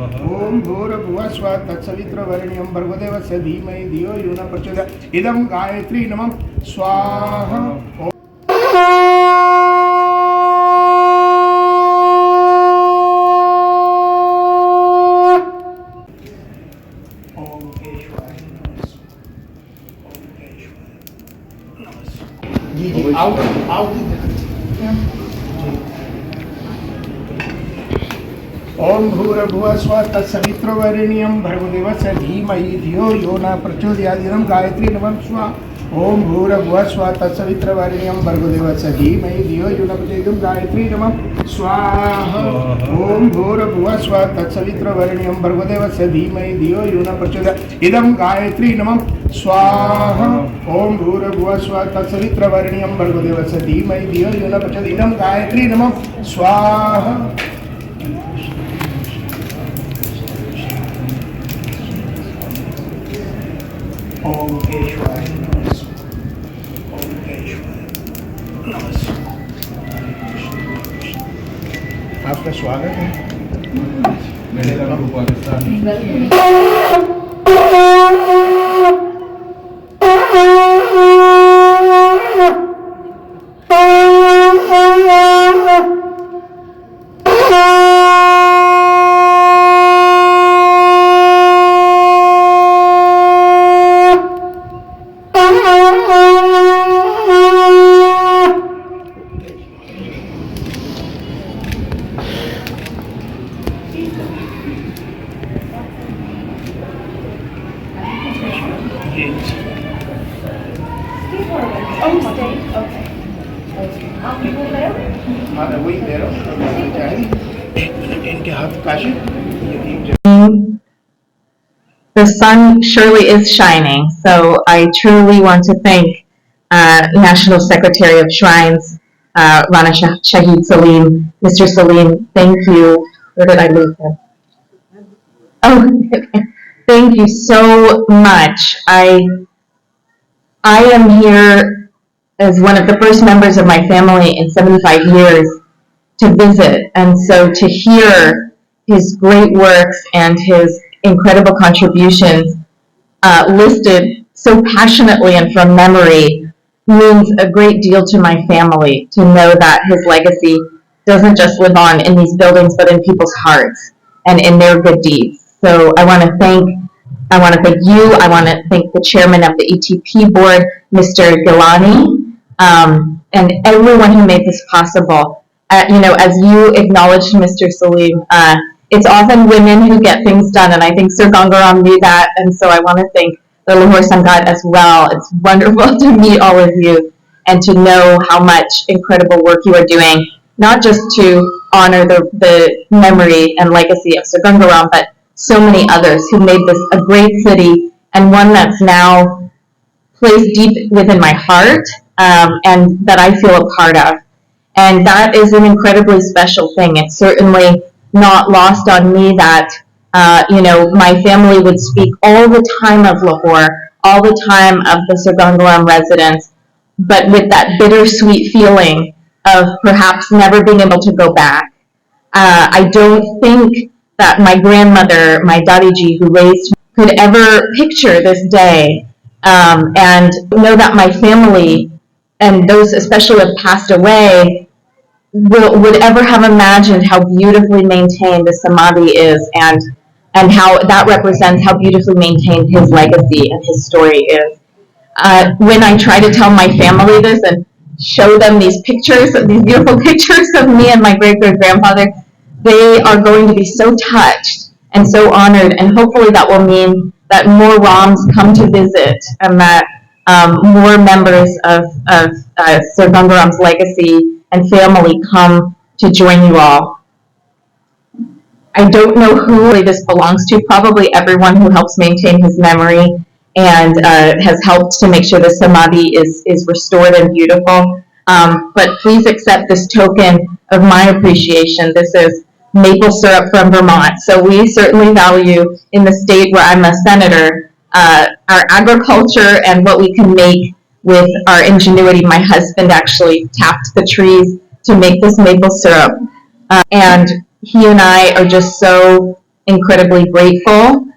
ओम भूर्भुवः स्वः तत्सवितुर्वरेण्यं भर्गोदेवस्य धीमहि धियो यो नः प्रचोदयात् इदं गायत्री नमः स्वाहा ओम भूर्भुवः स्वः तत्सवितुर्वरेण्यं भर्गोदेवस्य धीमहि धियो यो नः प्रचोदयात् इदं गायत्री नमः स्वाहा ओम भूर्भुवः स्वः तत्सवितुर्वरेण्यं भर्गोदेवस्य धीमहि धियो यो नः प्रचोदयात् इदं गायत्री नमः स्वाहा ओम भूर्भुवः स्वः तत्सवितुर्वरेण्यं भर्गोदेवस्य धीमहि धियो यो नः प्रचोदयात् इदं गायत्री नमः स्वाहा ओम भूर्भुवः स्वः तत्सवितुर्वरेण्यं भर्गोदेवस्य धीमहि धियो यो नः प्रचोदयात् इदं गायत्री नमः स्वाहा ओम केशवाय नमः ओम केशवाय नमः। आपका स्वागत है मेरे तरफ Pakistan. The sun surely is shining, so I truly want to thank National Secretary of Shrines, Rana Shahid Salim. Mr. Salim, thank you. Where did I leave him? Oh, okay. Thank you so much. I am here as one of the first members of my family in 75 years to visit, and so to hear his great works and his incredible contributions listed so passionately and from memory means a great deal to my family, to know that his legacy doesn't just live on in these buildings but in people's hearts and in their good deeds. So I want to thank you. I want to thank the chairman of the ETP board, Mr. Gilani, and everyone who made this possible. As you acknowledged, Mr. Salim, it's often women who get things done, and I think Sargangaram knew that, and so I want to thank the Lahore Sangat as well. It's wonderful to meet all of you and to know how much incredible work you are doing, not just to honor the memory and legacy of Sargangaram, but so many others who made this a great city and one that's now placed deep within my heart and that I feel a part of. And that is an incredibly special thing. It's certainly not lost on me that, my family would speak all the time of Lahore, all the time of the Sargangaram residents, but with that bittersweet feeling of perhaps never being able to go back. I don't think that my grandmother, my Dadiji, who raised me, could ever picture this day and know that my family, and those especially who have passed away, would ever have imagined how beautifully maintained the Samadhi is and how that represents how beautifully maintained his legacy and his story is. When I try to tell my family this and show them these pictures, these beautiful pictures of me and my great-great-grandfather, they are going to be so touched and so honored, and hopefully that will mean that more Rams come to visit and that more members of Sargangaram's legacy and family come to join you all. I don't know who this belongs to, probably everyone who helps maintain his memory and has helped to make sure the Samadhi is restored and beautiful. But please accept this token of my appreciation. This is maple syrup from Vermont. So we certainly value in the state where I'm a senator, our agriculture and what we can make with our ingenuity. My husband actually tapped the trees to make this maple syrup. And he and I are just so incredibly grateful